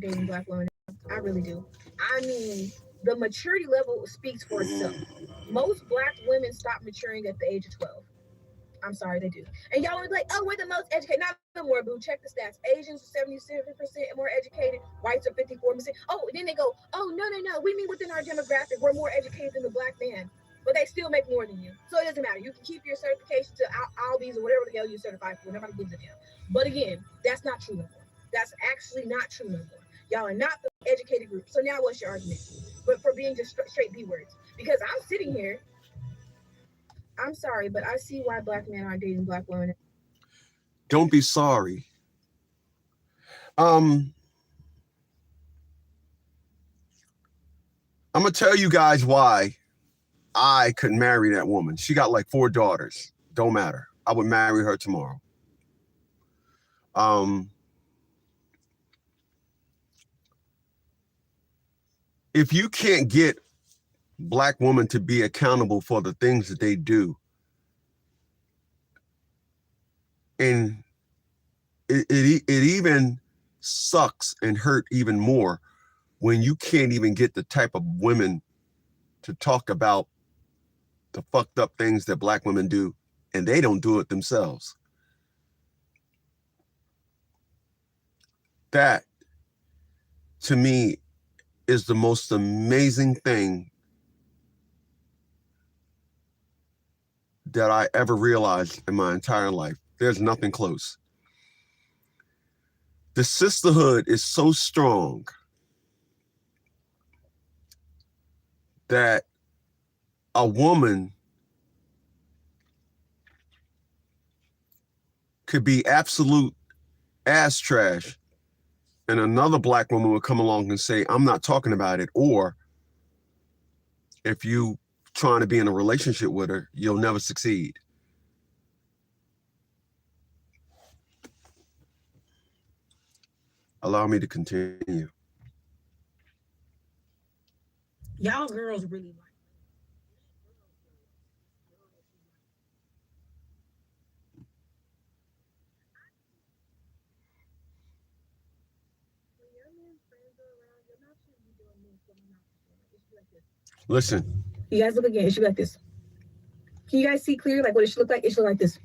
dating black women. I really do. I mean, the maturity level speaks for itself. Most black women stop maturing at the age of 12. I'm sorry, they do. And y'all will be like, oh, we're the most educated. Not no more, boo. Check the stats. Asians are 77% more educated. Whites are 54%. Oh, then they go, oh, no, no, no. We mean within our demographic, we're more educated than the black man. But they still make more than you. So it doesn't matter. You can keep your certification to Albies or whatever the hell you're certified for. Nobody gives a damn. But again, that's not true no more. That's actually not true no more. Y'all are not the educated group. So now what's your argument? But for being just straight B words. Because I'm sitting here, I'm sorry, but I see why black men aren't dating black women. Don't be sorry. I'm gonna tell you guys why I could marry that woman. She got like 4 daughters. Don't matter. I would marry her tomorrow. If you can't get black women to be accountable for the things that they do, and it even sucks and hurt even more when you can't even get the type of women to talk about the fucked up things that black women do, and they don't do it themselves. That, to me, is the most amazing thing that I ever realized in my entire life. There's nothing close. The sisterhood is so strong that a woman could be absolute ass trash, and another black woman would come along and say, I'm not talking about it. Or if you trying to be in a relationship with her, you'll never succeed. Allow me to continue. Y'all girls really like. Listen. You guys look again. It should be like this. Can you guys see clear? Like what it should look like? It should look like this.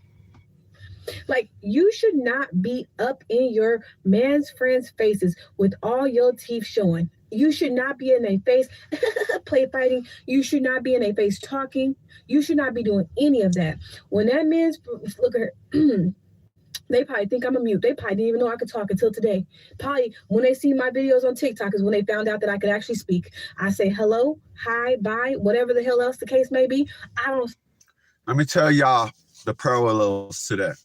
Like you should not be up in your man's friends' faces with all your teeth showing. You should not be in a face play fighting. You should not be in a face talking. You should not be doing any of that. When that man's look at her, they probably think I'm a mute. They probably didn't even know I could talk until today. Probably when they see my videos on TikTok is when they found out that I could actually speak. I say hello, hi, bye, whatever the hell else the case may be. I don't. Let me tell y'all the parallels to that.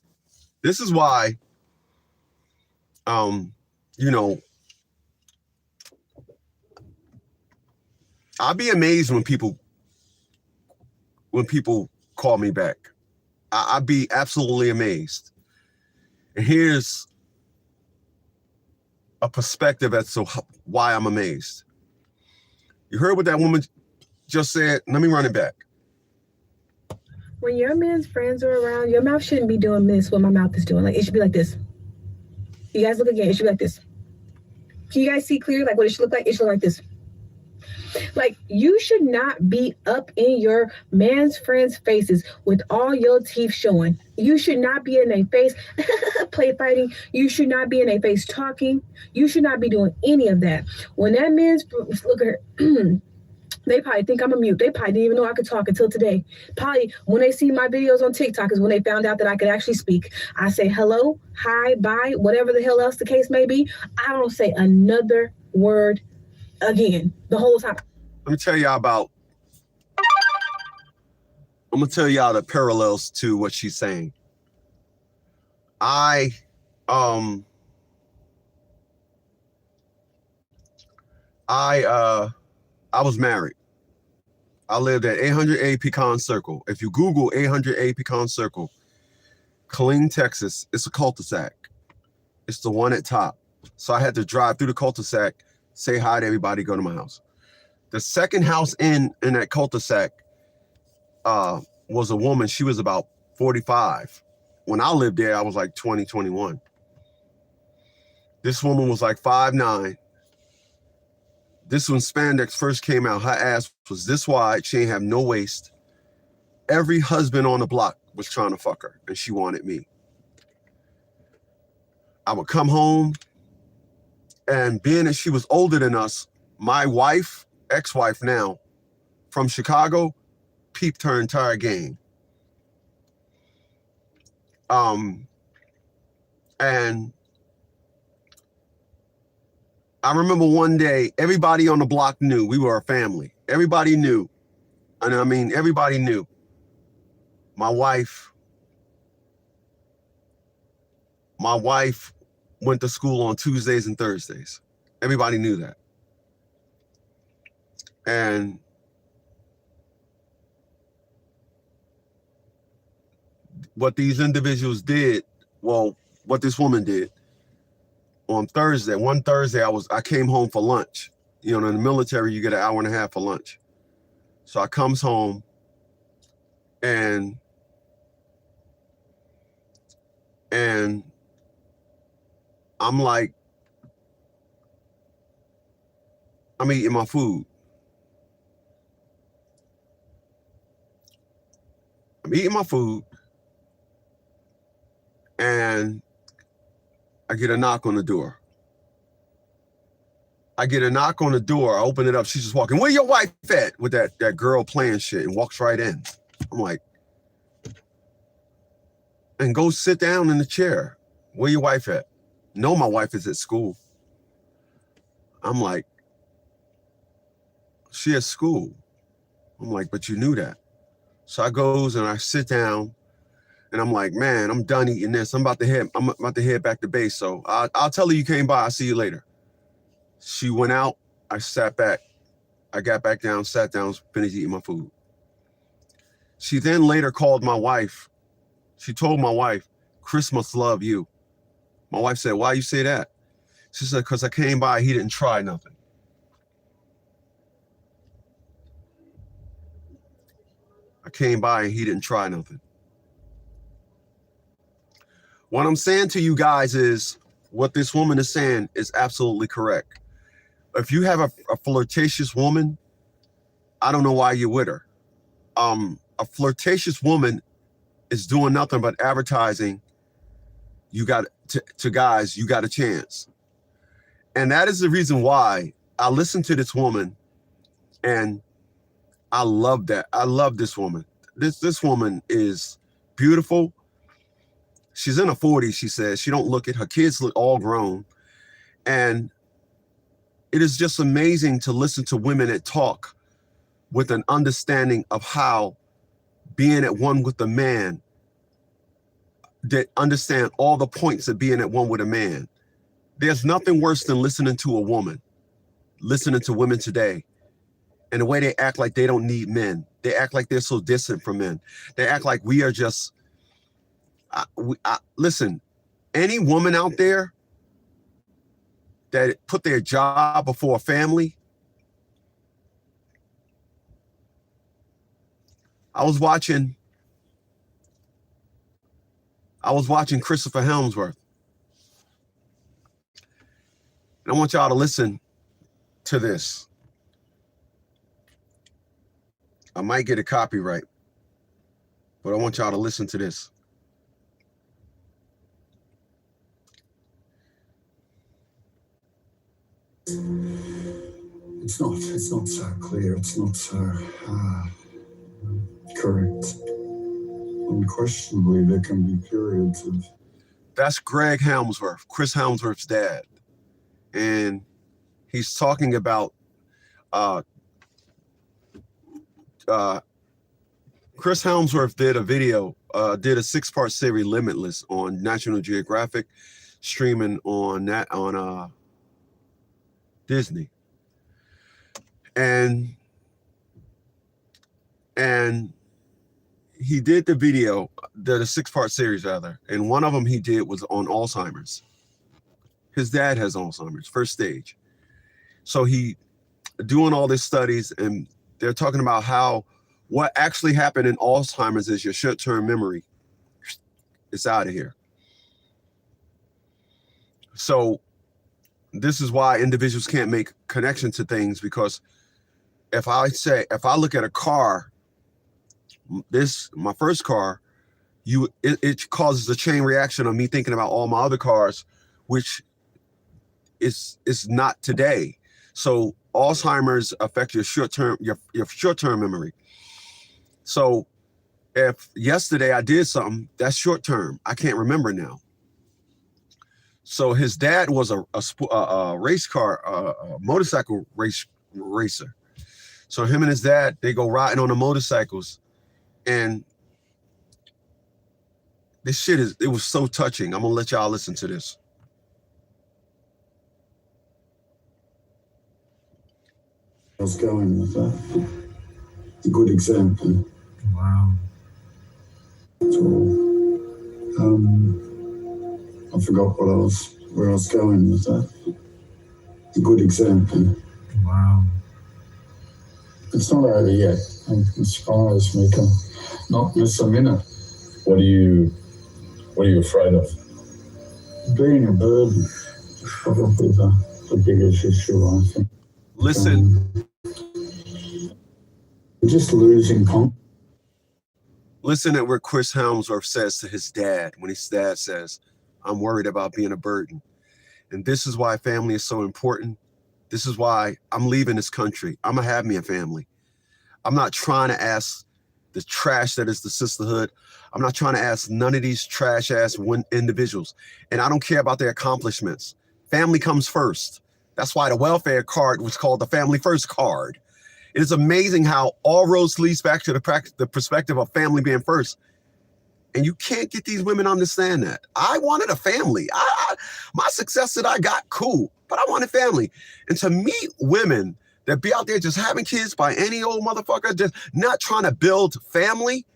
This is why, you know, I'll be amazed when people call me back. I'd be absolutely amazed. And here's a perspective as to why I'm amazed. You heard what that woman just said? Let me run it back. When your man's friends are around, your mouth shouldn't be doing this, what my mouth is doing. Like, it should be like this. You guys look again. It should be like this. Can you guys see clear? Like, what it should look like? It should look like this. Like, you should not be up in your man's friends' faces with all your teeth showing. You should not be in a face play fighting. You should not be in a face talking. You should not be doing any of that. When that man's look at her, they probably think I'm a mute. They probably didn't even know I could talk until today. Probably when they see my videos on TikTok is when they found out that I could actually speak. I say hello, hi, bye, whatever the hell else the case may be. I don't say another word again the whole time. I'm gonna tell y'all the parallels to what she's saying. I was married. I lived at 800A Pecan Circle. If you Google 800A Pecan Circle, Killeen, Texas, it's a cul-de-sac. It's the one at top. So I had to drive through the cul-de-sac, say hi to everybody, go to my house. The second house in that cul-de-sac was a woman. She was about 45. When I lived there, I was like 20, 21. This woman was like 5'9", This when spandex first came out, her ass was this wide. She ain't have no waist. Every husband on the block was trying to fuck her, and she wanted me. I would come home, and being that she was older than us, my wife, ex-wife now, from Chicago, peeped her entire game. And I remember one day, everybody on the block knew we were a family. Everybody knew. And I mean, everybody knew. My wife went to school on Tuesdays and Thursdays. Everybody knew that. And what these individuals did, well, what this woman did on Thursday, one Thursday, I came home for lunch. You know, in the military, you get an hour and a half for lunch. So I comes home and I'm like, I'm eating my food. I'm eating my food, and I get a knock on the door. I open it up. She's just walking. Where your wife at? With that girl playing shit, and walks right in. I'm like, and go sit down in the chair. Where your wife at? No, my wife is at school. I'm like, she at school. I'm like, but you knew that. So I goes and I sit down, and I'm like, man, I'm done eating this. I'm about to head back to base. So I'll tell her you came by. I'll see you later. She went out. I sat back. I got back down, sat down, finished eating my food. She then later called my wife. She told my wife, Chris must love you. My wife said, why you say that? She said, because I came by, he didn't try nothing. I came by and he didn't try nothing. What I'm saying to you guys is, what this woman is saying is absolutely correct. If you have a flirtatious woman, I don't know why you're with her. A flirtatious woman is doing nothing but advertising. You got to guys, you got a chance. And that is the reason why I listened to this woman, and I love that. I love this woman. This woman is beautiful. She's in her 40s, she says. She don't look it. Her kids look all grown. And it is just amazing to listen to women that talk with an understanding of how being at one with a man, that understand all the points of being at one with a man. There's nothing worse than listening to a woman, listening to women today, and the way they act like they don't need men. They act like they're so distant from men. They act like we are just, listen, any woman out there that put their job before a family. I was watching Christopher Helmsworth. And I want y'all to listen to this. I might get a copyright, but I want y'all to listen to this. It's not so clear. It's not so correct. Unquestionably, there can be periods of. That's Greg Helmsworth, Chris Helmsworth's dad, and he's talking about Chris Helmsworth did a video, did a 6-part series, Limitless, on National Geographic, streaming on Disney. And he did the video, the 6-part series rather, and one of them he did was on Alzheimer's. His dad has Alzheimer's, first stage. So he doing all these studies, and they're talking about how what actually happened in Alzheimer's is your short-term memory. It's out of here. So this is why individuals can't make connection to things, because if I look at a car, my first car, it causes a chain reaction of me thinking about all my other cars, which is not today. So Alzheimer's affects your short-term memory. So if yesterday I did something, that's short-term. I can't remember now. So his dad was a race car, a motorcycle racer. So him and his dad, they go riding on the motorcycles, and this shit it was so touching. I'm gonna let y'all listen to this. I was going with that. A good example. Wow. So, I forgot where I was going with that. A good example. Wow. It's not over yet. I'm surprised we can not miss a minute. What are you afraid of? Being a burden is probably the biggest issue, I think. Listen. Just losing confidence. Listen at what Chris Helmsworth says to his dad when his dad says, I'm worried about being a burden. And this is why family is so important. This is why I'm leaving this country. I'm going to have me a family. I'm not trying to ask the trash that is the sisterhood. I'm not trying to ask none of these trash ass individuals. And I don't care about their accomplishments. Family comes first. That's why the welfare card was called the Family First card. It is amazing how all roads leads back to the perspective of family being first. And you can't get these women to understand that. I wanted a family. My success that I got, cool, but I wanted family. And to meet women that be out there just having kids by any old motherfucker, just not trying to build family,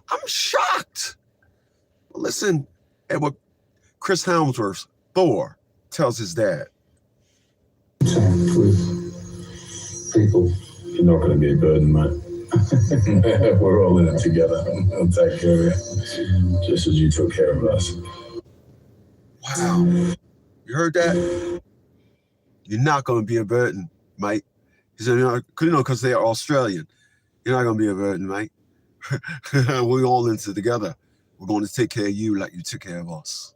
I'm shocked. Listen at what Chris Helmsworth, Thor, tells his dad. Contact with people. You're not going to be a burden, mate. We're all in it together. I'll take care of you, just as you took care of us. Wow. You heard that? You're not going to be a burden, mate. He said, because they're Australian. You're not going to be a burden, mate. We're all in it together. We're going to take care of you like you took care of us.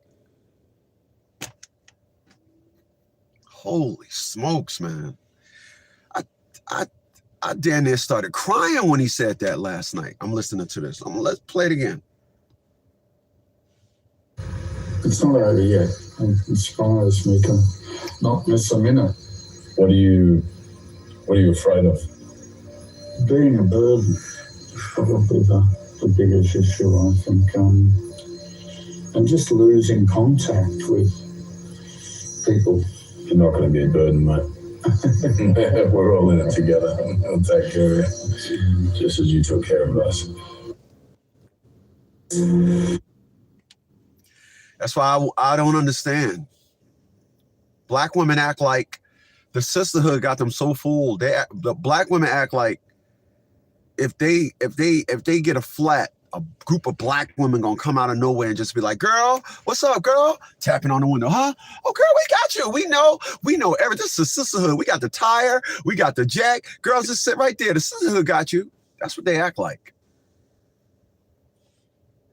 Holy smokes, man. I damn near started crying when he said that last night. I'm listening to this. Let's play it again. It's not over yet. I'm surprised we can not miss a minute. What are you afraid of? Being a burden is probably the biggest issue, I think. And just losing contact with people. You're not going to be a burden, mate. We're all in it together. I'll take care of you, just as you took care of us. That's why I don't understand. Black women act like the sisterhood got them so full. The black women act like if they get a flat, a group of black women gonna come out of nowhere and just be like, girl, what's up, girl? Tapping on the window, huh? Oh, girl, we got you. We know everything. This is sisterhood. We got the tire, we got the jack. Girls, just sit right there. The sisterhood got you. That's what they act like.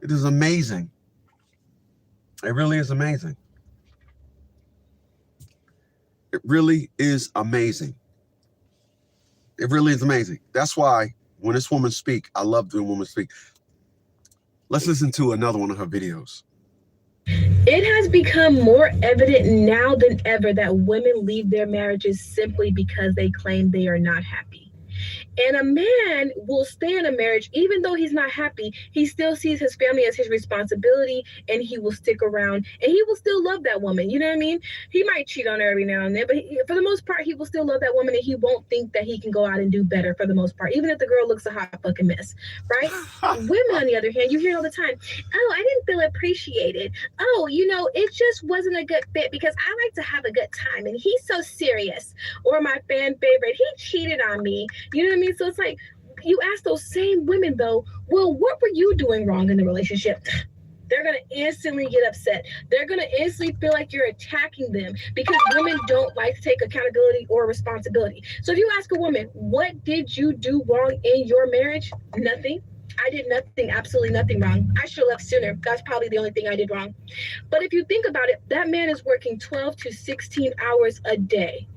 It is amazing. It really is amazing. It really is amazing. It really is amazing. That's why when this woman speak, I love when women speak. Let's listen to another one of her videos. It has become more evident now than ever that women leave their marriages simply because they claim they are not happy. And a man will stay in a marriage even though he's not happy. He still sees his family as his responsibility, and he will stick around, and he will still love that woman. You know what I mean? He might cheat on her every now and then, but for the most part, he will still love that woman, and he won't think that he can go out and do better for the most part, even if the girl looks a hot fucking mess, right? Women, on the other hand, you hear all the time, oh, I didn't feel appreciated. Oh, it just wasn't a good fit because I like to have a good time, and he's so serious. Or my fan favorite, he cheated on me. You know what I mean? So it's like, you ask those same women, though, well, what were you doing wrong in the relationship? They're going to instantly get upset. They're going to instantly feel like you're attacking them because women don't like to take accountability or responsibility. So if you ask a woman, what did you do wrong in your marriage? Nothing. I did nothing, absolutely nothing wrong. I should have left sooner. That's probably the only thing I did wrong. But if you think about it, that man is working 12 to 16 hours a day.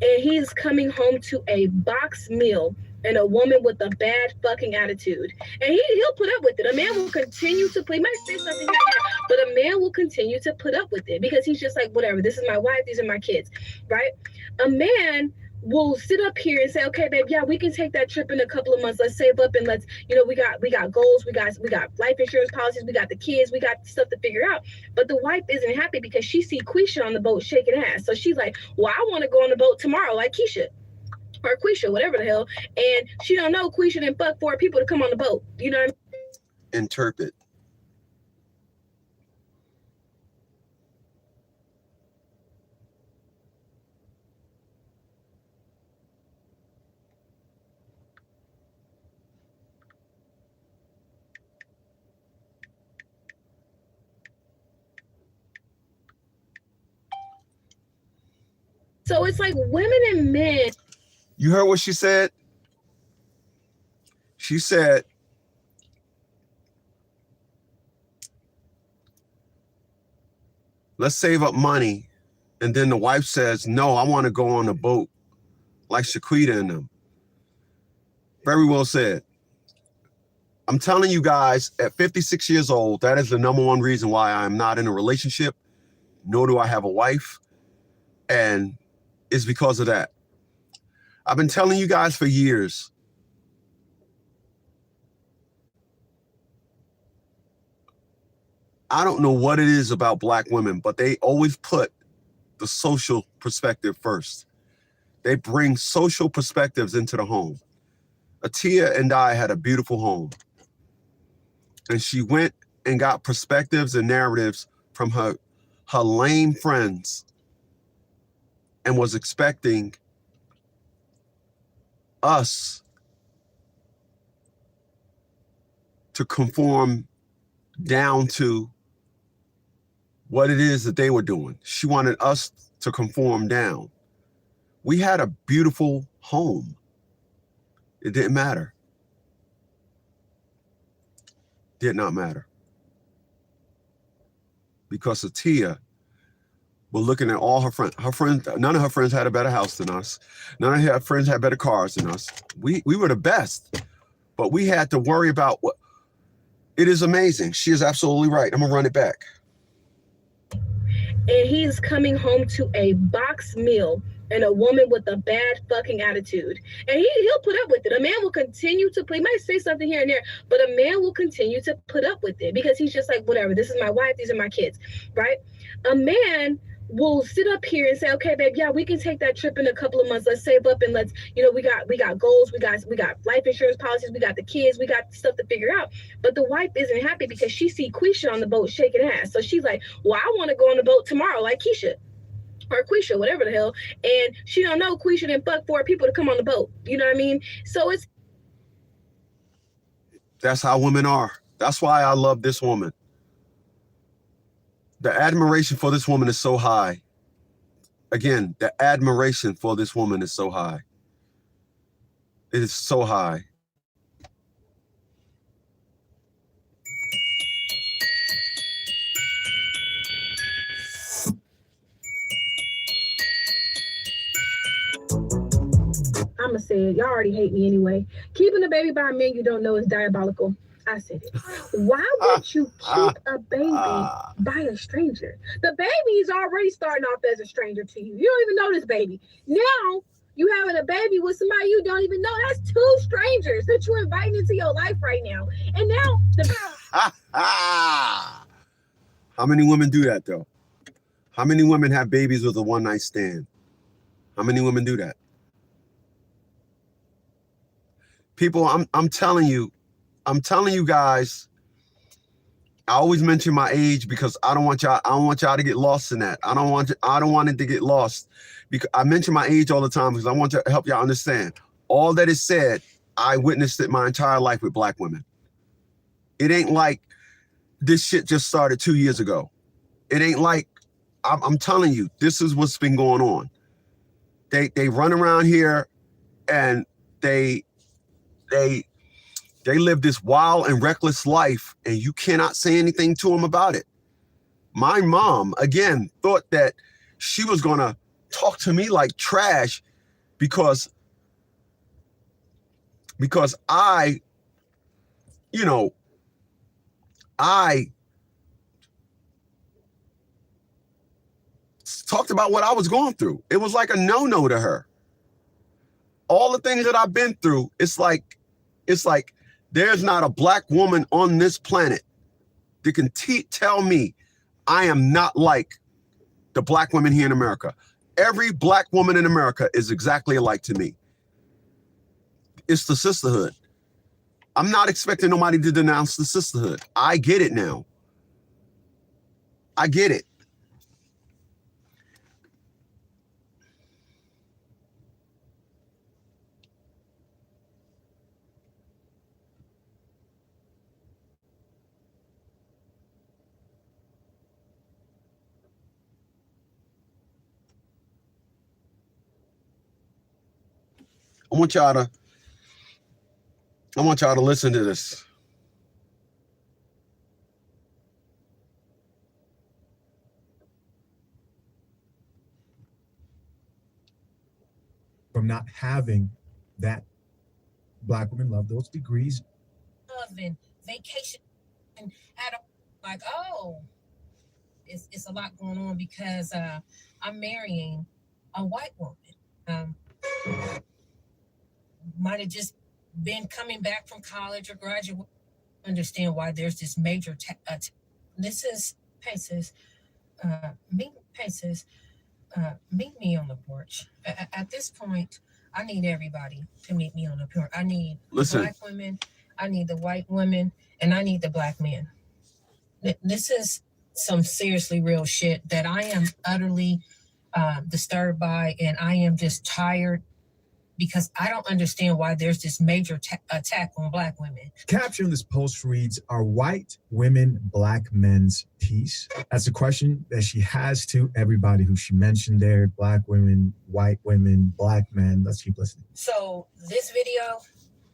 And he's coming home to a box meal and a woman with a bad fucking attitude. And he'll put up with it. A man will continue to he might say something like that, but a man will continue to put up with it because he's just like, whatever, this is my wife, these are my kids, right? A man will sit up here and say, okay, babe, yeah, we can take that trip in a couple of months. Let's save up and let's, we got goals, we got life insurance policies, we got the kids, we got stuff to figure out. But the wife isn't happy because she see Quisha on the boat shaking ass. So she's like, well, I want to go on the boat tomorrow like Keisha or Quisha, whatever the hell. And she don't know Quisha didn't fuck 4 people to come on the boat. You know what I mean? Interpret. So it's like women and men. You heard what she said? She said, let's save up money. And then the wife says, no, I want to go on a boat like Shaquita and them. Very well said. I'm telling you guys, at 56 years old, that is the #1 reason why I'm not in a relationship, nor do I have a wife. And it's because of that. I've been telling you guys for years. I don't know what it is about Black women, but they always put the social perspective first. They bring social perspectives into the home. Atia and I had a beautiful home. And she went and got perspectives and narratives from her lame friends and was expecting us to conform down to what it is that they were doing. She wanted us to conform down. We had a beautiful home. It didn't matter. Did not matter. Because Atia were looking at all her friends. None of her friends had a better house than us. None of her friends had better cars than us. We were the best, but we had to worry about what. It is amazing. She is absolutely right. I'm gonna run it back. And he's coming home to a box meal and a woman with a bad fucking attitude. And he'll put up with it. A man will continue to he might say something here and there, but a man will continue to put up with it because he's just like, whatever, this is my wife, these are my kids, right? A man will sit up here and say, okay, babe, yeah, we can take that trip in a couple of months. Let's save up and let's, we got goals, we got life insurance policies, we got the kids, we got stuff to figure out. But the wife isn't happy because she see Quisha on the boat shaking ass. So she's like, well, I want to go on the boat tomorrow like Keisha or Quisha, whatever the hell. And she don't know Quisha didn't fuck 4 people to come on the boat. You know what I mean? So That's how women are. That's why I love this woman. The admiration for this woman is so high. Again, the admiration for this woman is so high. It is so high. I'm going to say it. Y'all already hate me anyway. Keeping a baby by a man you don't know is diabolical. I said it. Why would you keep a baby by a stranger? The baby is already starting off as a stranger to you. You don't even know this baby. Now you having a baby with somebody you don't even know. That's 2 strangers that you're inviting into your life right now. And now How many women do that though? How many women have babies with a one-night stand? How many women do that? People, I'm telling you guys, I always mention my age because I don't want y'all to get lost in that. I don't want it to get lost. Because I mention my age all the time because I want to help y'all understand. All that is said, I witnessed it my entire life with Black women. It ain't like this shit just started 2 years ago. It ain't like, I'm telling you, this is what's been going on. They run around here and they live this wild and reckless life, and you cannot say anything to them about it. My mom, again, thought that she was gonna talk to me like trash because I, you know, I talked about what I was going through. It was like a no-no to her. All the things that I've been through, it's like there's not a black woman on this planet that can tell me I am not like the black women here in America. Every black woman in America is exactly alike to me. It's the sisterhood. I'm not expecting nobody to denounce the sisterhood. I get it now. I get it. I want y'all to listen to this. From not having that black women love, those degrees. Love and vacation and had a, like, oh, it's a lot going on because I'm marrying a white woman. Might have just been coming back from college or graduate. Understand why there's this major this is Paces. Meet me on the porch. At this point, I need everybody to meet me on the porch. I need black women, I need the white women, and I need the black men. This is some seriously real shit that I am utterly disturbed by, and I am just tired because I don't understand why there's this major attack on black women. Caption this post reads, "Are white women black men's peace?" That's a question that she has to everybody who she mentioned there. Black women, white women, black men. Let's keep listening. So this video,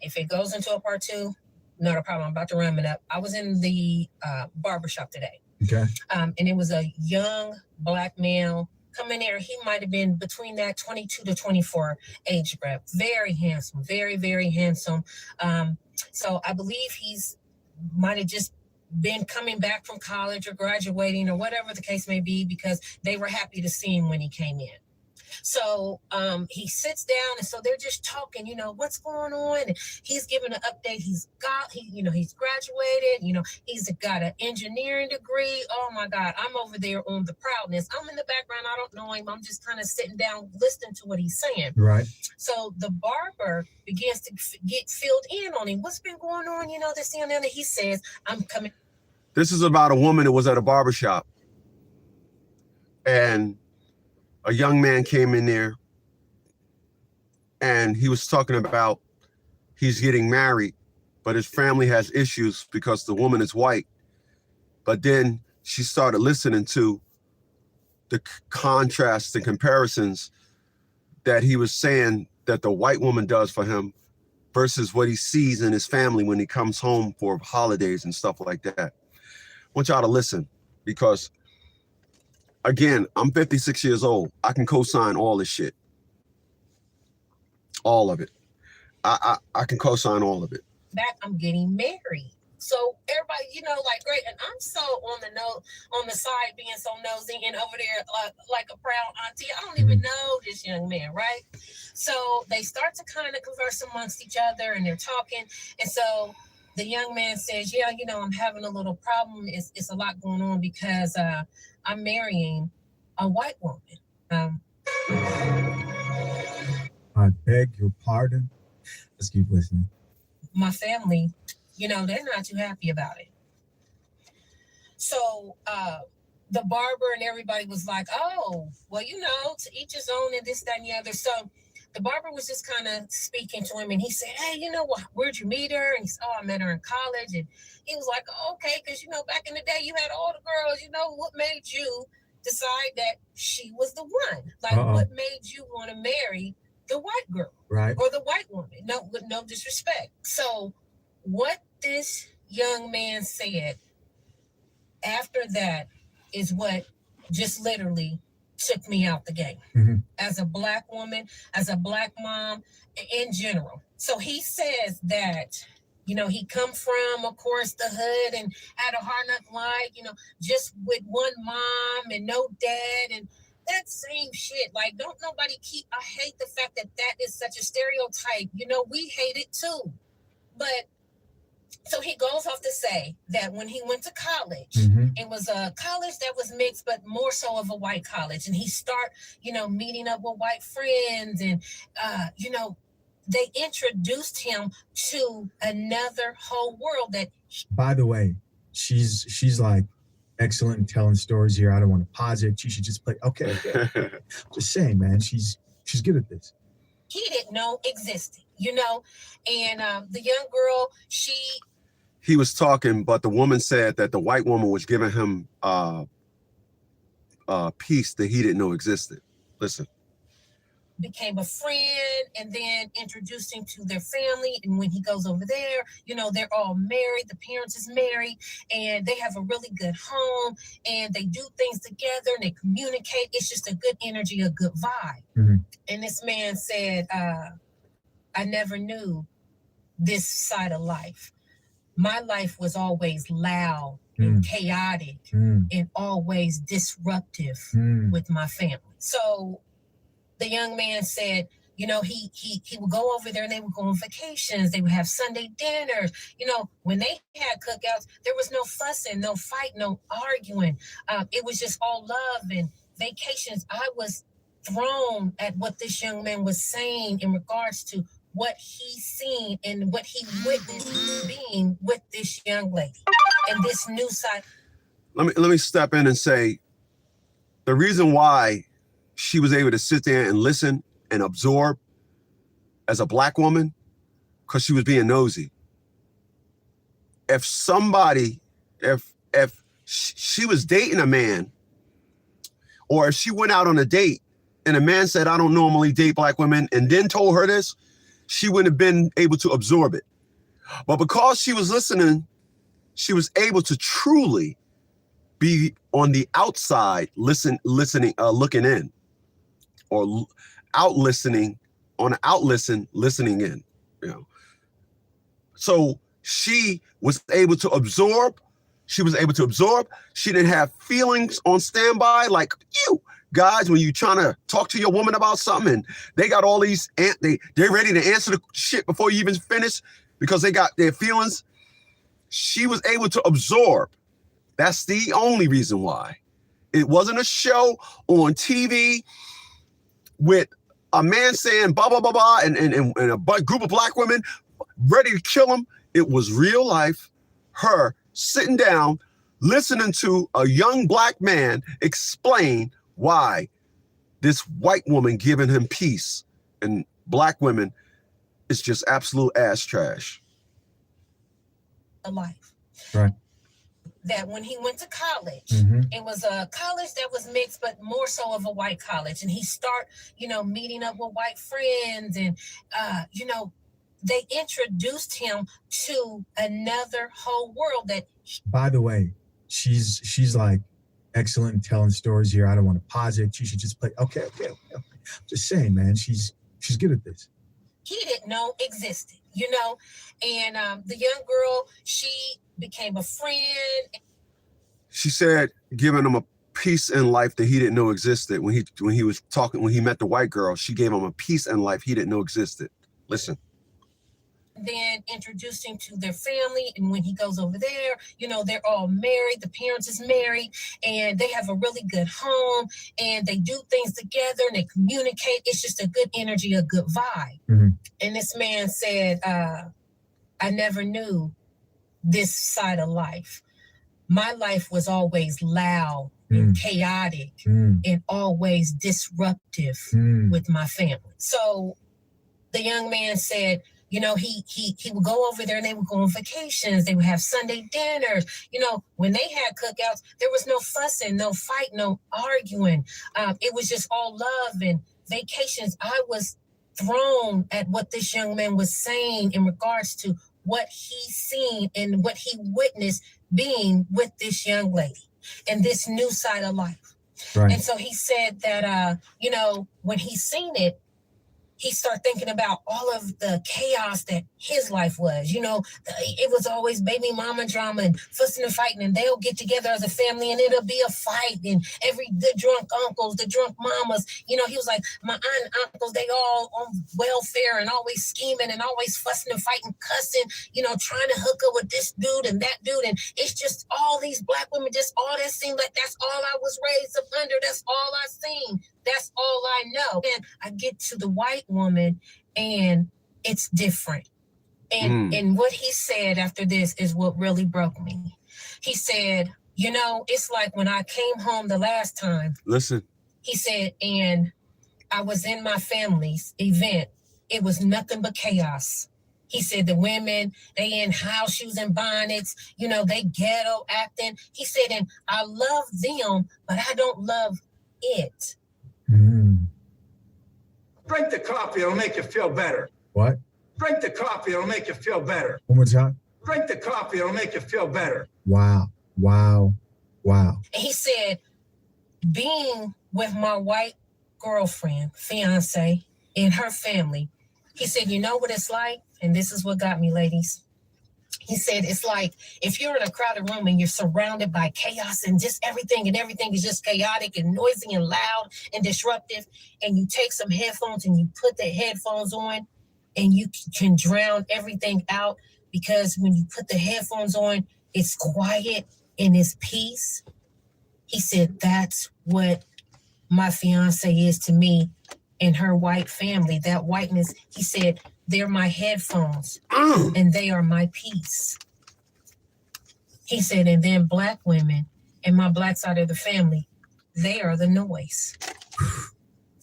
if it goes into a part 2, not a problem. I'm about to ram it up. I was in the barbershop today. Okay. And it was a young black male coming there. He might have been between that 22 to 24 age group. Very handsome, very, very handsome. So I believe he's might have just been coming back from college or graduating or whatever the case may be, because they were happy to see him when he came in. So he sits down, and so they're just talking, what's going on? And he's giving an update. He's graduated, he's got an engineering degree. Oh my God, I'm over there on the proudness. I'm in the background. I don't know him. I'm just kind of sitting down, listening to what he's saying. Right. So the barber begins to get filled in on him. What's been going on? This and that. And he says, I'm coming. This is about a woman that was at a barbershop, and a young man came in there, and he was talking about he's getting married, but his family has issues because the woman is white. But then she started listening to the contrasts and comparisons that he was saying that the white woman does for him versus what he sees in his family when he comes home for holidays and stuff like that. I want y'all to listen, because again, I'm 56 years old. I can co-sign all this shit. All of it. I can co-sign all of it. Back, I'm getting married. So everybody, great. And I'm so on the side being so nosy and over there like a proud auntie. I don't even know this young man, right? So they start to kind of converse amongst each other, and they're talking. And so the young man says, yeah, I'm having a little problem. It's a lot going on because I'm marrying a white woman. I beg your pardon. Let's keep listening. My family, they're not too happy about it. So the barber and everybody was like, oh, well, to each his own and this, that, and the other. So the barber was just kind of speaking to him, and he said, hey, you know what, where'd you meet her? And he said, oh, I met her in college. And he was like, oh, okay, because, you know, back in the day, you had all the girls, you know, what made you decide that she was the one? Like, what made you want to marry the white girl? Right. Or the white woman? No, with no disrespect. So what this young man said after that is what just literally took me out the game. Mm-hmm. As a Black woman, as a Black mom, in general. So he says that, you know, he come from, of course, the hood and had a hard knock life, you know, just with one mom and no dad and that same shit. Like, don't nobody keep, I hate the fact that that is such a stereotype. You know, we hate it too. But so he goes off to say that when he went to college, it was a college that was mixed, but more so of a white college. And he start, you know, meeting up with white friends and, you know, they introduced him to another whole world that. By the way, she's like excellent in telling stories here. I don't want to pause it. She should just play. Okay. Just saying, man, she's good at this. He didn't know existed, you know, and the young girl, he was talking, but the woman said that the white woman was giving him peace that he didn't know existed. Listen. Became a friend and then introduced him to their family. And when he goes over there, you know, they're all married. The parents is married and they have a really good home and they do things together and they communicate. It's just a good energy, a good vibe. Mm-hmm. And this man said, I never knew this side of life. My life was always loud and chaotic and always disruptive with my family. So the young man said, you know, he would go over there and they would go on vacations. They would have Sunday dinners. You know, when they had cookouts, there was no fussing, no fight, no arguing. It was just all love and vacations. I was thrown at what this young man was saying in regards to what he seen and what he witnessed being with this young lady and this new side. Let me step in and say the reason why she was able to sit there and listen and absorb as a Black woman, because she was being nosy. If she was dating a man, or if she went out on a date and a man said, I don't normally date Black women, and then told her this, she wouldn't have been able to absorb it. But because she was listening, she was able to truly be on the outside, listening, looking in, or listening in, you know. So she was able to absorb. She didn't have feelings on standby like you guys when you're trying to talk to your woman about something and they got all these, they're ready to answer the shit before you even finish because they got their feelings. She was able to absorb. That's the only reason why. It wasn't a show on TV with a man saying blah, blah, blah, blah, and a group of Black women ready to kill him. It was real life, her sitting down, listening to a young Black man explain why this white woman giving him peace and Black women is just absolute ass trash. Life. Right. That when he went to college, it was a college that was mixed, but more so of a white college. And he start, you know, meeting up with white friends and, you know, they introduced him to another whole world that. By the way, she's like excellent in telling stories here. I don't want to pause it. She should just play. Okay. Just saying, man, she's good at this. He didn't know existed, you know, and the young girl, she became a friend. She said, giving him a peace in life that he didn't know existed. When he met the white girl, she gave him a peace in life he didn't know existed. Listen. Then introduced him to their family. And when he goes over there, you know, they're all married. The parents is married and they have a really good home and they do things together and they communicate. It's just a good energy, a good vibe. And this man said, I never knew this side of life. My life was always loud and chaotic and always disruptive with my family. So the young man said, you know, he would go over there and they would go on vacations. They would have Sunday dinners. You know, when they had cookouts, there was no fussing, no fight, no arguing. It was just all love and vacations. I was thrown at what this young man was saying in regards to what he seen and what he witnessed being with this young lady and this new side of life. Right. And so he said that, you know, when he seen it, he started thinking about all of the chaos that his life was. You know, it was always baby mama drama and fussing and fighting, and they'll get together as a family and it'll be a fight. And the drunk uncles, the drunk mamas, you know, he was like, my aunt and uncles, they all on welfare and always scheming and always fussing and fighting, cussing, you know, trying to hook up with this dude and that dude. And it's just all these black women, just all that seemed like that's all I was raised up under. That's all I seen. That's all I know. And I get to the white woman and it's different. And what he said after this is what really broke me. He said, you know, it's like when I came home the last time. Listen. He said, and I was in my family's event. It was nothing but chaos. He said the women, they in house shoes and bonnets, you know, they ghetto acting. He said, and I love them, but I don't love it. Drink the coffee, it'll make you feel better. What? Drink the coffee, it'll make you feel better. One more time. Drink the coffee, it'll make you feel better. Wow. Wow. Wow. And he said, being with my white girlfriend, fiance, and her family, he said, you know what it's like? And this is what got me, ladies. He said, it's like if you're in a crowded room and you're surrounded by chaos and just everything is just chaotic and noisy and loud and disruptive, and you take some headphones and you put the headphones on and you can drown everything out, because when you put the headphones on, it's quiet and it's peace. He said, that's what my fiance is to me and her white family. That whiteness, he said, they're my headphones and they are my peace. He said, and then black women and my black side of the family, they are the noise.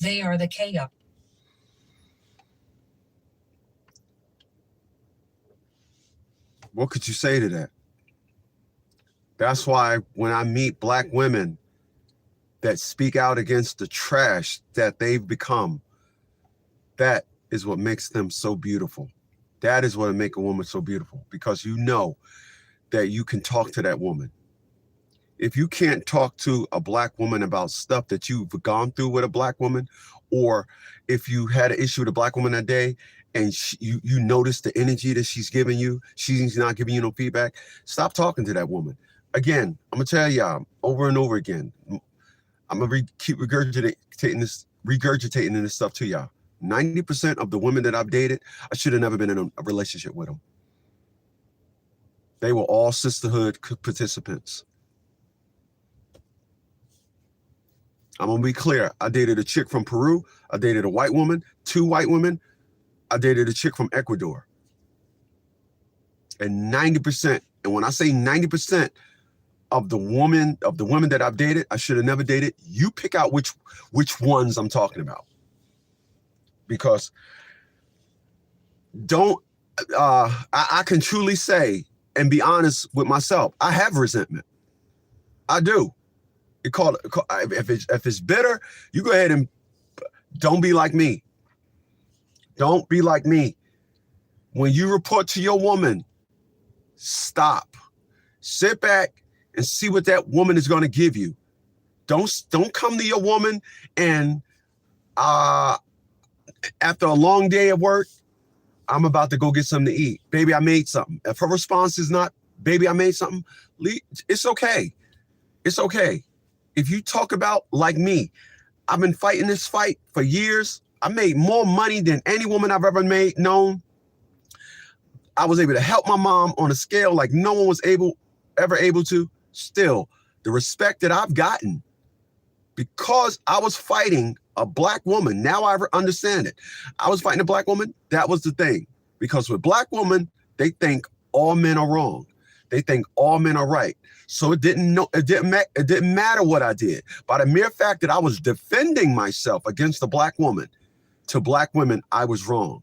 They are the chaos. What could you say to that? That's why when I meet black women that speak out against the trash that they've become, that is what makes them so beautiful. That is what makes a woman so beautiful, because you know that you can talk to that woman. If you can't talk to a black woman about stuff that you've gone through with a black woman, or if you had an issue with a black woman that day and you notice the energy that she's giving you, she's not giving you no feedback, stop talking to that woman. Again, I'm gonna tell y'all over and over again, I'm gonna keep regurgitating this stuff to y'all. 90% of the women that I've dated, I should have never been in a relationship with them. They were all sisterhood participants. I'm gonna be clear. I dated a chick from Peru. I dated a white woman, 2 white women. I dated a chick from Ecuador. And 90%, and when I say 90% of the women that I've dated, I should have never dated. You pick out which ones I'm talking about. Because I can truly say and be honest with myself, I have resentment. I do. If it's bitter, you go ahead and don't be like me. Don't be like me. When you report to your woman, stop. Sit back and see what that woman is going to give you. Don't come to your woman and after a long day at work, I'm about to go get something to eat. Baby, I made something. If her response is not, baby, I made something, it's okay. It's okay. If you talk about like me, I've been fighting this fight for years. I made more money than any woman I've ever known. I was able to help my mom on a scale like no one was ever able to. Still, the respect that I've gotten because I was fighting a black woman. Now I understand it. I was fighting a black woman. That was the thing. Because with black women, they think all men are wrong. They think all men are right. So it didn't matter what I did. By the mere fact that I was defending myself against a black woman, to black women, I was wrong.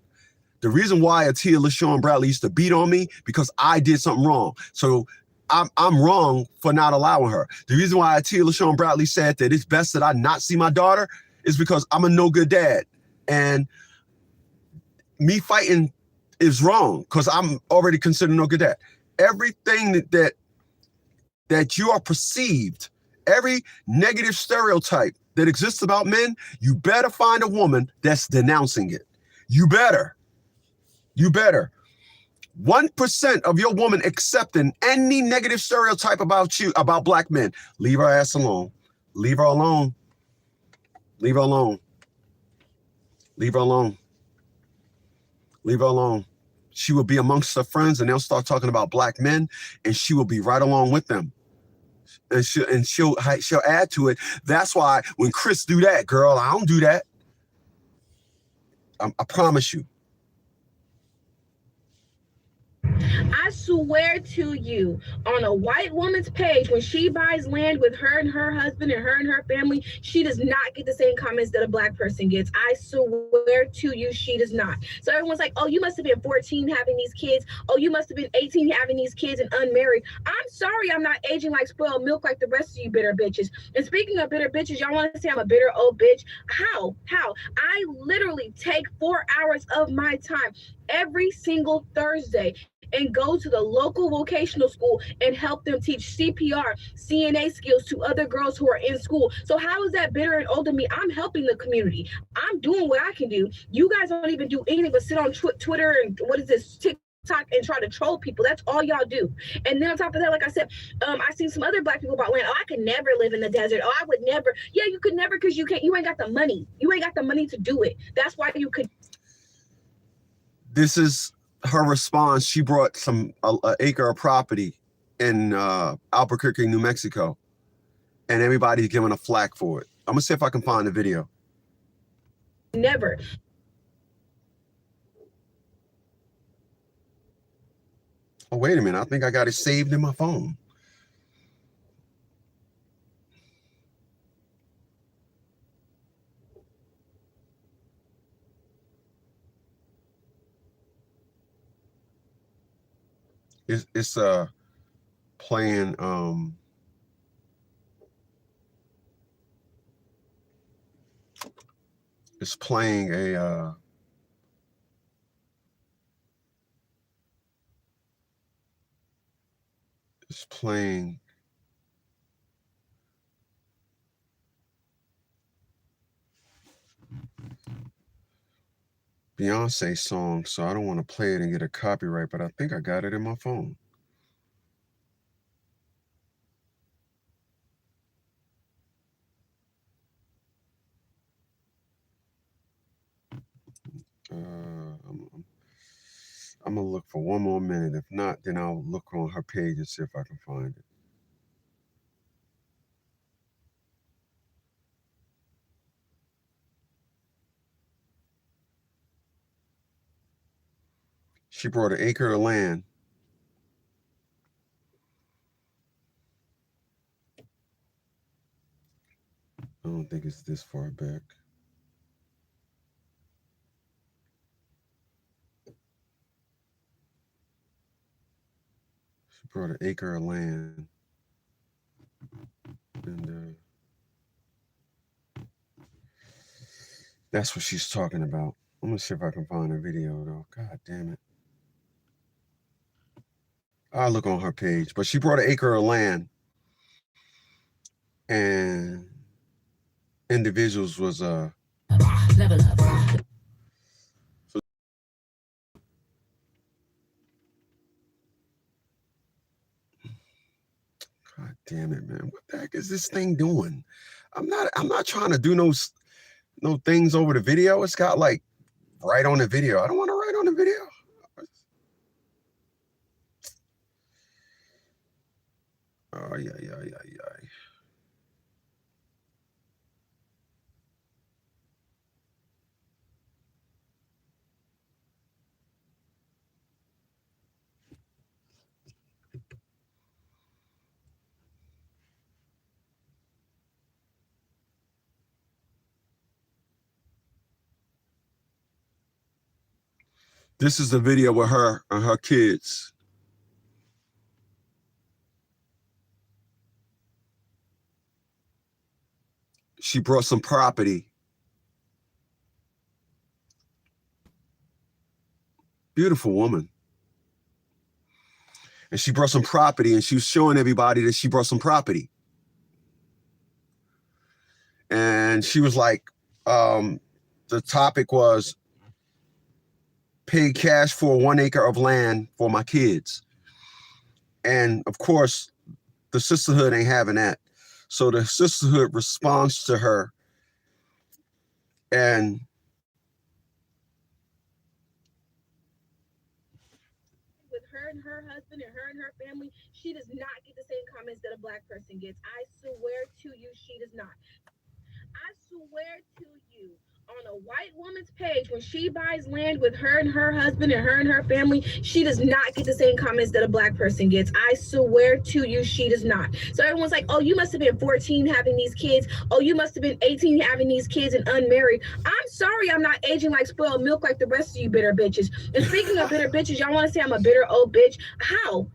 The reason why Atia LaShawn Bradley used to beat on me because I did something wrong. So I'm wrong for not allowing her. The reason why Atia LaShawn Bradley said that it's best that I not see my daughter is because I'm a no good dad. And me fighting is wrong because I'm already considered no good dad. Everything that you are perceived, every negative stereotype that exists about men, you better find a woman that's denouncing it. You better. 1% of your woman accepting any negative stereotype about you, about black men, leave her ass alone. Leave her alone. Leave her alone. Leave her alone. Leave her alone. She will be amongst her friends and they'll start talking about black men and she will be right along with them. And she'll add to it. That's why when Chris do that, girl, I don't do that. I promise you. I swear to you, on a white woman's page, when she buys land with her and her husband and her and her family, she does not get the same comments that a black person gets. I swear to you, she does not. So everyone's like, oh, you must have been 14 having these kids. Oh, you must have been 18 having these kids and unmarried. I'm sorry I'm not aging like spoiled milk like the rest of you bitter bitches. And speaking of bitter bitches, y'all want to say I'm a bitter old bitch? How? I literally take 4 hours of my time every single Thursday and go to the local vocational school and help them teach CPR, CNA skills to other girls who are in school. So how is that bitter and old to me? I'm helping the community. I'm doing what I can do. You guys don't even do anything but sit on Twitter and TikTok and try to troll people. That's all y'all do. And then on top of that, like I said, I seen some other black people about land. Oh, I could never live in the desert. Oh, I would never. Yeah, you could never because you ain't got the money. You ain't got the money to do it. That's why you could. This is her response. She brought an acre of property in Albuquerque, New Mexico, and everybody's giving a flack for it. I'm gonna see if I can find the video. Never. Oh, wait a minute. I think I got it saved in my phone. It's playing it's playing a it's playing Beyonce song, so I don't want to play it and get a copyright, but I think I got it in my phone. I'm gonna look for one more minute. If not, then I'll look on her page and see if I can find it. She brought an acre of land. I don't think it's this far back. She brought an acre of land. And that's what she's talking about. I'm gonna see if I can find a video though. God damn it. I'll look on her page. But she brought an acre of land. And individuals was level up. God damn it, man. What the heck is this thing doing? I'm not trying to do no things over the video. It's got like right on the video. I don't want to write on the video. Oh yeah. This is the video with her and her kids. She brought some property. Beautiful woman. And she brought some property, and she was showing everybody that she brought some property. And she was like, the topic was pay cash for 1 acre of land for my kids. And of course, the sisterhood ain't having that. So the sisterhood responds to her, and with her and her husband and her and her family, she does not get the same comments that a black person gets. I swear to you, she does not. I swear to you, on a white woman's page, when she buys land with her and her husband and her and her family, she does not get the same comments that a black person gets. I swear to you, she does not. So everyone's like, oh, you must have been 14 having these kids. Oh, you must have been 18 having these kids and unmarried. I'm sorry I'm not aging like spoiled milk like the rest of you bitter bitches. And speaking of bitter bitches, y'all want to say I'm a bitter old bitch? How?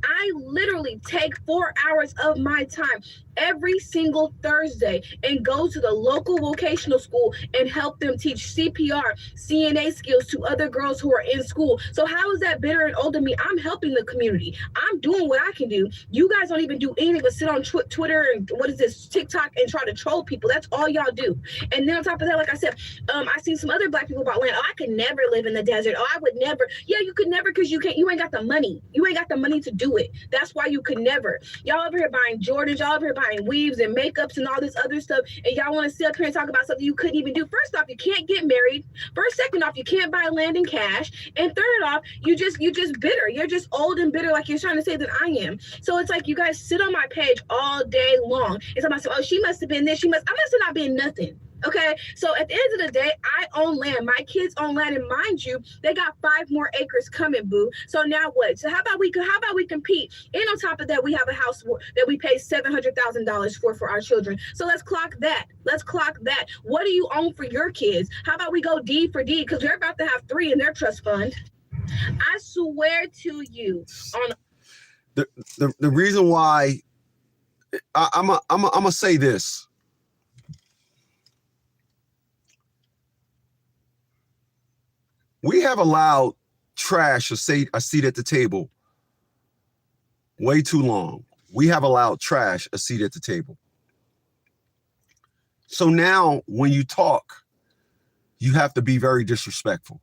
I literally take 4 hours of my time every single Thursday and go to the local vocational school and help them teach CPR, CNA skills to other girls who are in school. So how is that bitter and old to me? I'm helping the community. I'm doing what I can do. You guys don't even do anything but sit on Twitter and TikTok and try to troll people. That's all y'all do. And then on top of that, like I said, I seen some other black people about land. Oh, I could never live in the desert. Oh, I would never. Yeah, you could never because you ain't got the money. You ain't got the money to do it. That's why you could never. Y'all over here buying Jordans, y'all over here buying weaves and makeups and all this other stuff, and y'all want to sit up here and talk about something you couldn't even do. First off, you can't get married. Second off, you can't buy land in cash. And third off, you just bitter. You're just old and bitter, like you're trying to say that I am. So it's like you guys sit on my page all day long. And somebody say, oh, she must have been this. I must have not been nothing. Okay, so at the end of the day, I own land. My kids own land, and mind you, they got 5 more acres coming, boo. So now what? So how about we compete? And on top of that, we have a house that we pay $700,000 for our children. So let's clock that. What do you own for your kids? How about we go deed for deed? Because they're about to have 3 in their trust fund. I swear to you, on the reason why I'm gonna say this. We have allowed trash a seat at the table way too long. We have allowed trash a seat at the table. So now when you talk, you have to be very disrespectful.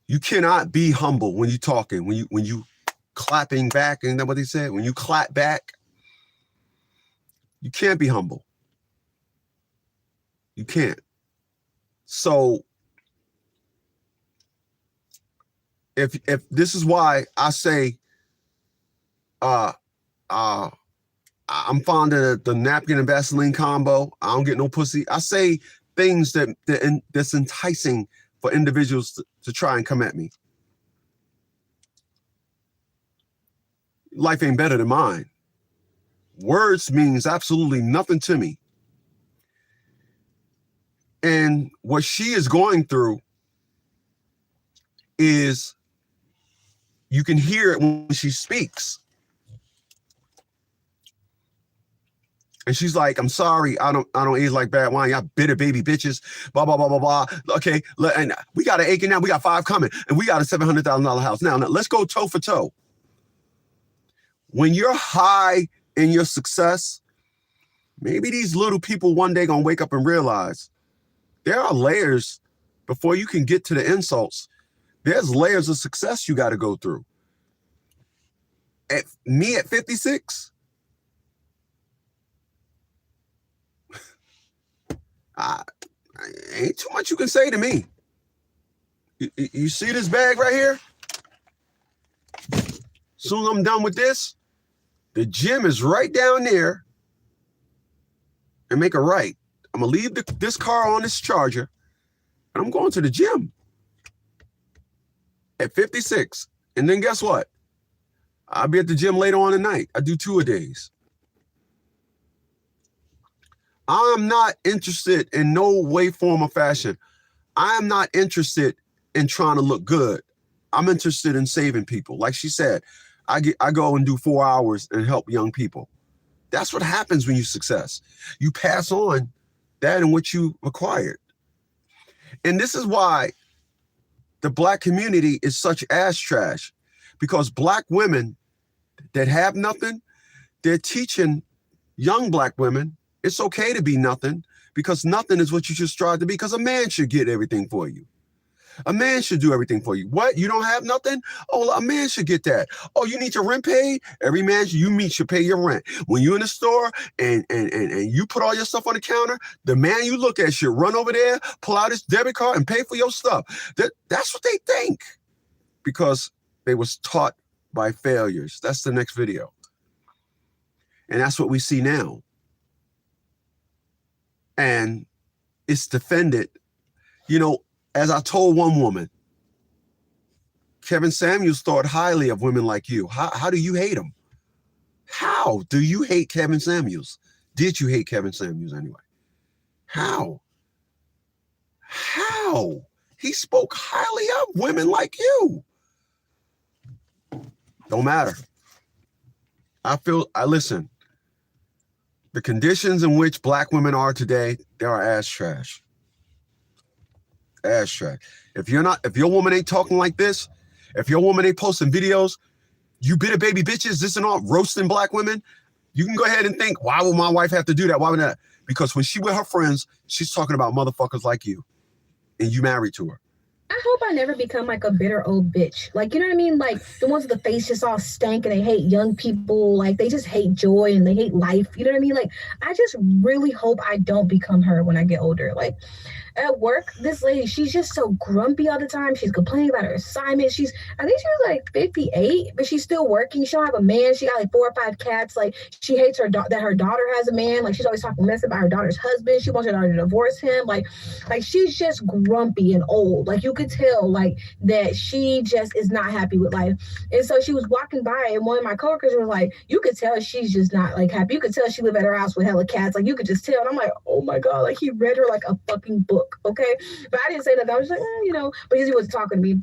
You cannot be humble when you're talking, when you clapping back, isn't that what they said? When you clap back, you can't be humble. You can't. So if this is why I say I'm fond of the napkin and Vaseline combo. I don't get no pussy. I say things that's enticing for individuals to try and come at me. Life ain't better than mine. Words means absolutely nothing to me. And what she is going through is, you can hear it when she speaks. And she's like, I'm sorry, I don't age like bad wine. Y'all bitter baby bitches, blah, blah, blah, blah, blah. Okay, and we got an acre now, we got 5 coming, and we got a $700,000 house. Now, let's go toe for toe. When you're high in your success, maybe these little people one day gonna wake up and realize there are layers before you can get to the insults. There's layers of success you got to go through. At 56, ain't too much you can say to me. You see this bag right here? Soon as I'm done with this, the gym is right down there, and make a right. I'm gonna leave this car on this charger, and I'm going to the gym at 56. And then guess what? I'll be at the gym later on tonight. I do 2-a-days. I'm not interested in no way, form, or fashion. I'm not interested in trying to look good. I'm interested in saving people. Like she said, I go and do 4 hours and help young people. That's what happens when you success. You pass on that in which you acquired. And this is why the Black community is such ass trash, because Black women that have nothing, they're teaching young Black women it's okay to be nothing, because nothing is what you should strive to be, because a man should get everything for you. A man should do everything for you. What? You don't have nothing? Oh, a man should get that. Oh, you need your rent paid? Every man should pay your rent. When you're in the store and you put all your stuff on the counter, the man you look at should run over there, pull out his debit card and pay for your stuff. That's what they think, because they was taught by failures. That's the next video. And that's what we see now. And it's defended. You know, as I told one woman, Kevin Samuels thought highly of women like you. How do you hate him? How do you hate Kevin Samuels? Did you hate Kevin Samuels anyway? How? How? He spoke highly of women like you. Don't matter. Listen, the conditions in which Black women are today, they are ass trash. Ass trash. If your woman ain't talking like this, if your woman ain't posting videos, you bitter baby bitches, this and all, roasting Black women, you can go ahead and think, why would my wife have to do that? Why would that? Because when she with her friends, she's talking about motherfuckers like you, and you married to her. I hope I never become like a bitter old bitch. Like, you know what I mean? Like the ones with the face just all stank and they hate young people. Like they just hate joy and they hate life. You know what I mean? Like I just really hope I don't become her when I get older. Like at work, this lady, she's just so grumpy all the time. She's complaining about her assignment. I think she was like 58, but she's still working. She don't have a man. She got like 4 or 5 cats. Like she hates that her daughter has a man. Like she's always talking mess about her daughter's husband. She wants her daughter to divorce him. Like she's just grumpy and old. Like you could tell like that she just is not happy with life. And so she was walking by and one of my coworkers was like, you could tell she's just not like happy. You could tell she lived at her house with hella cats. Like you could just tell. And I'm like, oh my God, like he read her like a fucking book. Okay, but I didn't say that. I was just like, you know, because he wasn't talking to me.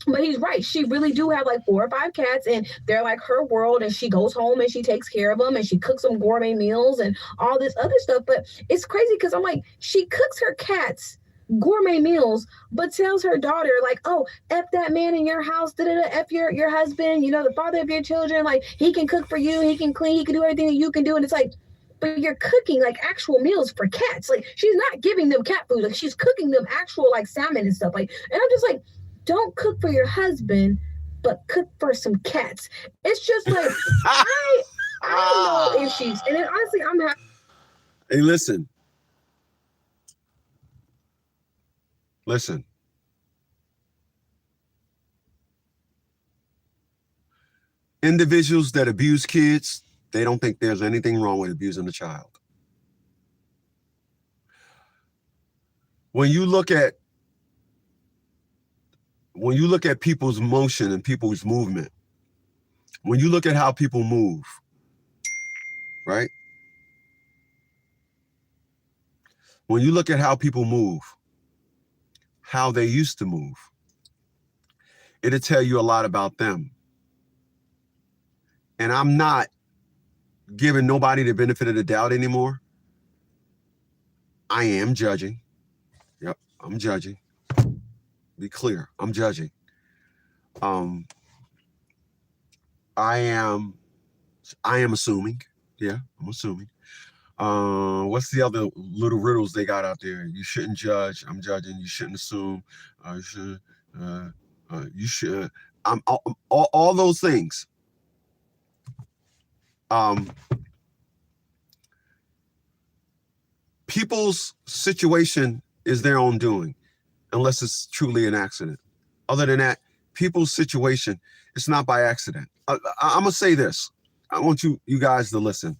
But he's right. She really do have like 4 or 5 cats, and they're like her world. And she goes home and she takes care of them, and she cooks them gourmet meals and all this other stuff. But it's crazy because I'm like, she cooks her cats gourmet meals, but tells her daughter like, oh, F that man in your house, F your husband, you know, the father of your children. Like he can cook for you, he can clean, he can do everything that you can do, and it's like. But you're cooking like actual meals for cats. Like she's not giving them cat food. Like she's cooking them actual like salmon and stuff. Like, and I'm just like, don't cook for your husband, but cook for some cats. It's just like I don't know if she's. And then honestly, I'm happy. Hey, listen. Individuals that abuse kids, they don't think there's anything wrong with abusing a child. When you look at people's motion and people's movement, when you look at how people move, right? When you look at how people move, how they used to move, it'll tell you a lot about them. And I'm not giving nobody the benefit of the doubt anymore. I am judging. Yep, I'm judging. Be clear, I'm judging. I am assuming. Yeah, I'm assuming. What's the other little riddles they got out there? You shouldn't judge. I'm judging. You shouldn't assume. You should. All those things. People's situation is their own doing, unless it's truly an accident. Other than that, people's situation, it's not by accident. I'm gonna say this. I want you guys to listen.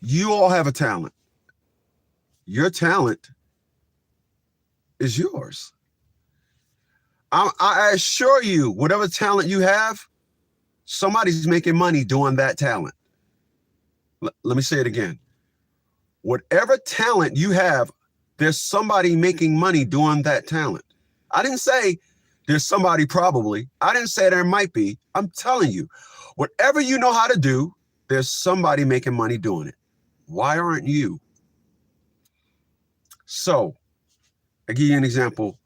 You all have a talent. Your talent is yours. I assure you, whatever talent you have, Somebody's making money doing that talent. Let me say it again. Whatever talent you have, there's somebody making money doing that talent. I didn't say there's somebody probably. I didn't say there might be. I'm telling you, whatever you know how to do, there's somebody making money doing it. Why aren't you? So, I give you an example,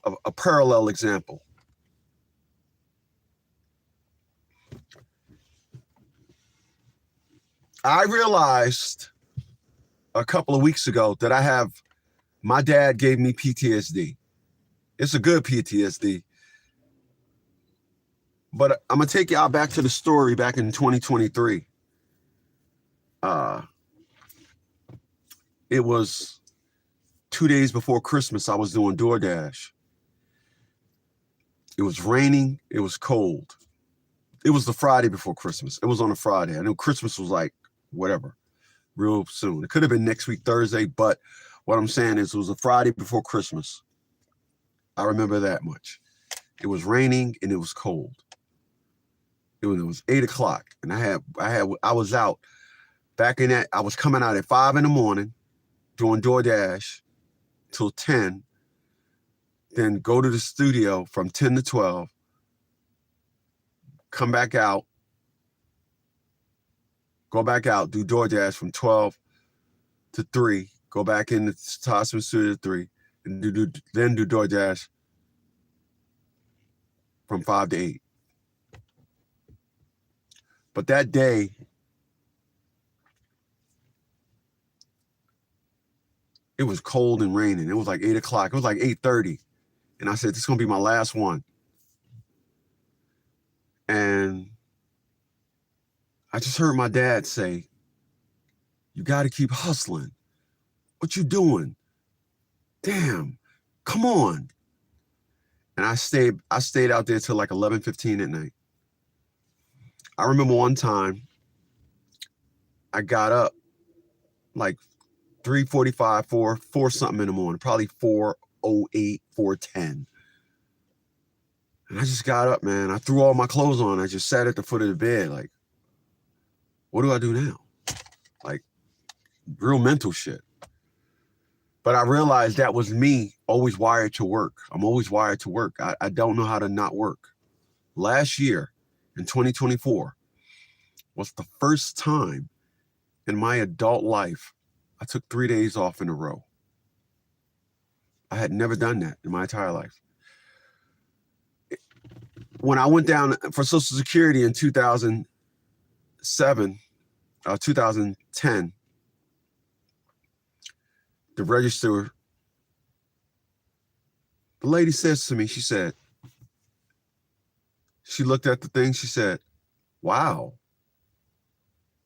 of a parallel example. I realized a couple of weeks ago that my dad gave me PTSD. It's a good PTSD. But I'm going to take y'all back to the story back in 2023. It was 2 days before Christmas. I was doing DoorDash. It was raining. It was cold. It was the Friday before Christmas. It was on a Friday. I knew Christmas was like, whatever, real soon. It could have been next week, Thursday, but what I'm saying is it was a Friday before Christmas. I remember that much. It was raining and it was cold. It was 8 o'clock, and I was out back in that. I was coming out at 5 in the morning, doing DoorDash till 10. Then go to the studio from 10 to 12. Come back out. Go back out. Do DoorDash from 12 to 3. Go back in the Tosman studio to 3, and then do DoorDash from 5 to 8. But that day, it was cold and raining. It was like 8 o'clock. It was like 8:30. And I said, this is going to be my last one. And I just heard my dad say, you got to keep hustling. What you doing? Damn, come on. And I stayed out there till like 11:15 at night. I remember one time I got up like 3:45, 4 something in the morning, probably 4:08, 4:10. And I just got up, man. I threw all my clothes on. I just sat at the foot of the bed like, what do I do now? Like real mental shit. But I realized that was me always wired to work. I'm always wired to work. I don't know how to not work. Last year in 2024 was the first time in my adult life I took 3 days off in a row. I had never done that in my entire life. When I went down for Social Security in 2010, the register, the lady says to me, she looked at the thing, she said, wow.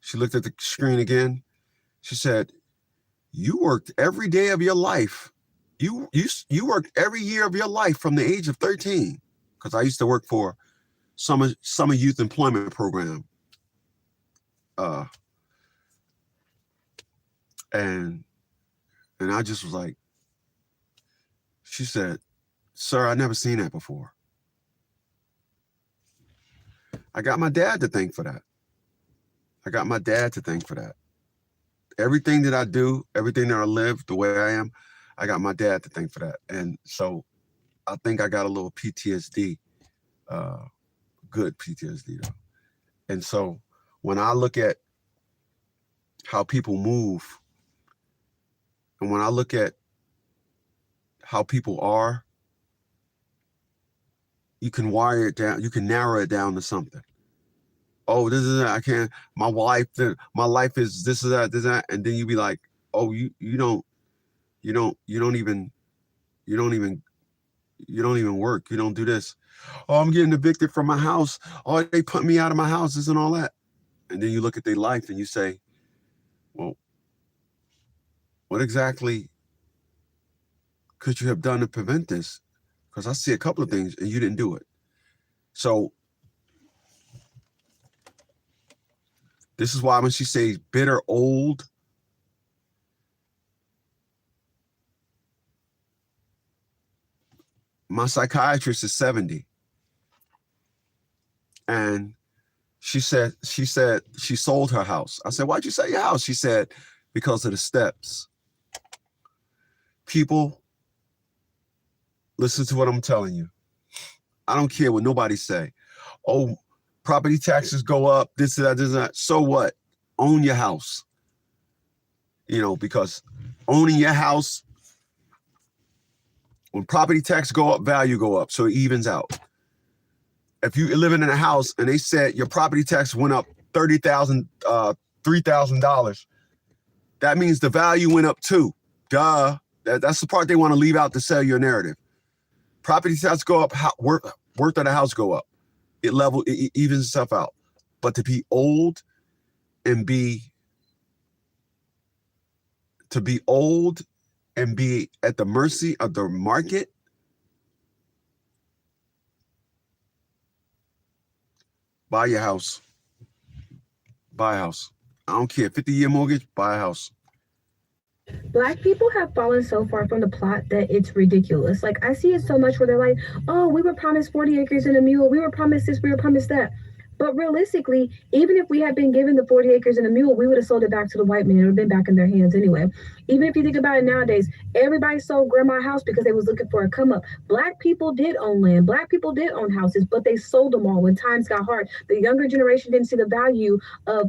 She looked at the screen again. She said, you worked every day of your life. You worked every year of your life from the age of 13. Because I used to work for summer youth employment program. And I just was like, she said, sir, I never seen that before. I got my dad to thank for that. Everything that I do, everything that I live, the way I am, I got my dad to thank for that. And so I think I got a little PTSD, good PTSD though. And so when I look at how people move, and when I look at how people are, you can wire it down, you can narrow it down to something. Oh, this is, I can't, my life is this or that, and then you be like, oh, you don't even work, you don't do this. Oh, I'm getting evicted from my house. Oh, they put me out of my house, this and all that. And then you look at their life and you say, well, what exactly could you have done to prevent this? Because I see a couple of things and you didn't do it. So this is why when she says bitter old, my psychiatrist is 70. And She said she sold her house. I said, why'd you sell your house? She said, because of the steps. People, listen to what I'm telling you. I don't care what nobody say. Oh, property taxes go up, this, that, this, that. So what? Own your house. You know, because owning your house, when property tax go up, value go up. So it evens out. If you living in a house and they said your property tax went up $30,000, $3,000, that means the value went up too. Duh. That's the part they want to leave out to sell your narrative. Property tax go up, worth of the house go up. It evens itself out. But to be old and be at the mercy of the market, buy your house. Buy a house. I don't care. 50-year mortgage, buy a house. Black people have fallen so far from the plot that it's ridiculous. Like, I see it so much where they're like, oh, we were promised 40 acres and a mule. We were promised this, we were promised that. But realistically, even if we had been given the 40 acres and a mule, we would have sold it back to the white man. It would have been back in their hands anyway. Even if you think about it nowadays, everybody sold grandma's house because they was looking for a come up. Black people did own land. Black people did own houses, but they sold them all when times got hard. The younger generation didn't see the value of,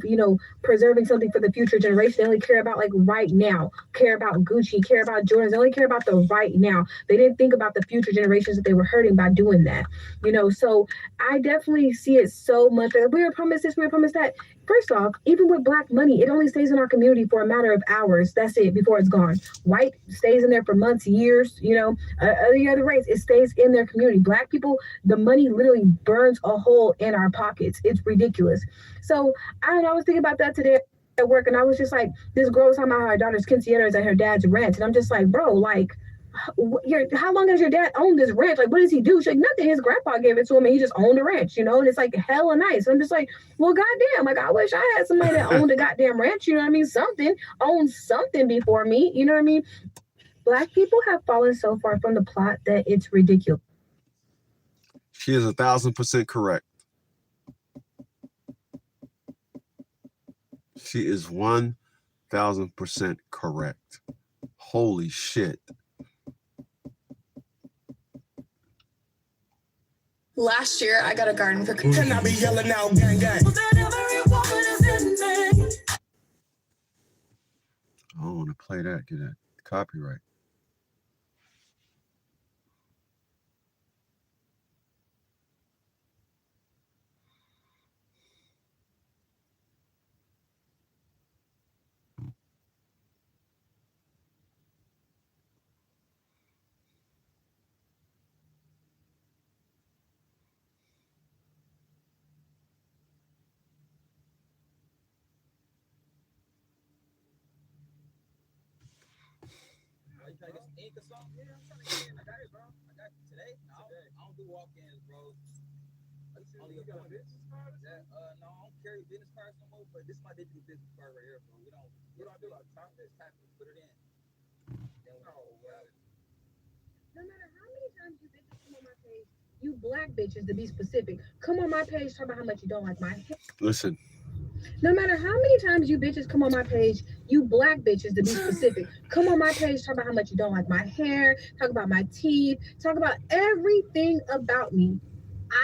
preserving something for the future generation. They only care about like right now, care about Gucci, care about Jordans. They only care about the right now. They didn't think about the future generations that they were hurting by doing that. So I definitely see it so much. We were promised this, we were promised that. First off, even with black money, it only stays in our community for a matter of hours. That's it, before it's gone. White stays in there for months, years, the other race, it stays in their community. Black people, the money literally burns a hole in our pockets. It's ridiculous. So I don't know, I was thinking about that today at work, and I was just like, this girl was talking about how her daughter's quinceañera is at her dad's ranch. And I'm just like, bro, like, how long has your dad owned this ranch? Like, what does he do? She's like, nothing. His grandpa gave it to him and he just owned the ranch, and it's like hella nice. I'm just like, well, goddamn, like, I wish I had somebody that owned a goddamn ranch, you know what I mean? Owned something before me, you know what I mean? Black people have fallen so far from the plot that it's ridiculous. She is 1,000% correct. She is 1,000% correct. Holy shit. Last year, I got a garden for Christmas. Can I be yelling out, gang, gang? I don't want to play that. Get that copyright. But this is my digital business card right here, bro. We don't do our time this time to put it in. No matter how many times you bitches come on my page, you black bitches to be specific, come on my page, talk about how much you don't like my hair. Listen. No matter how many times you bitches come on my page, you black bitches to be specific, come on my page, talk about how much you don't like my hair, talk about my teeth, talk about everything about me.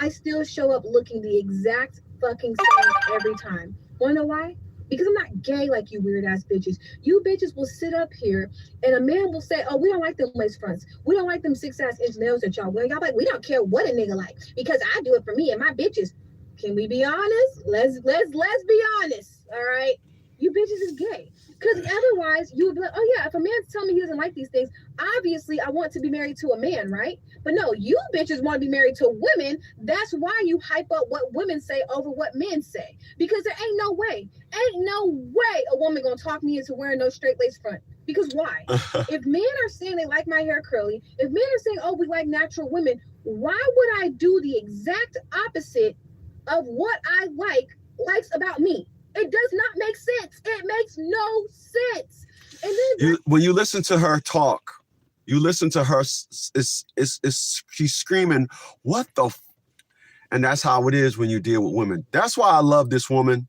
I still show up looking the exact fucking same every time. Wanna know why? Because I'm not gay like you weird ass bitches. You bitches will sit up here and a man will say, oh, we don't like them lace fronts. We don't like them 6-inch nails that y'all wear. Y'all like, we don't care what a nigga like because I do it for me and my bitches. Can we be honest? Let's be honest. All right. You bitches is gay. Because otherwise you would be like, oh yeah, if a man's telling me he doesn't like these things, obviously I want to be married to a man, right? But no, you bitches want to be married to women. That's why you hype up what women say over what men say. Because there ain't no way a woman gonna talk me into wearing no straight lace front. Because why? If men are saying they like my hair curly, if men are saying, oh, we like natural women, why would I do the exact opposite of what I likes about me? It does not make sense. It makes no sense. And then when you listen to her talk, you listen to her, she's screaming, what the And that's how it is when you deal with women. That's why I love this woman.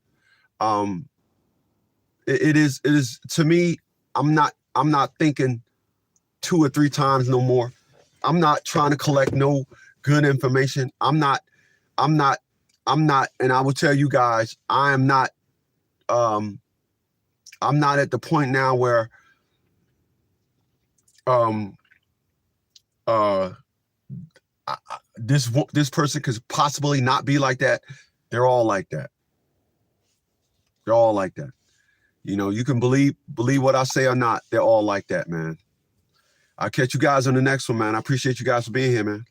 It is to me, I'm not thinking 2 or 3 times no more. I'm not trying to collect no good information. I'm not, and I will tell you guys, I'm not at the point now where this person could possibly not be like that. They're all like that. They're all like that. You know, you can believe what I say or not. They're all like that, man. I'll catch you guys on the next one, man. I appreciate you guys for being here, man.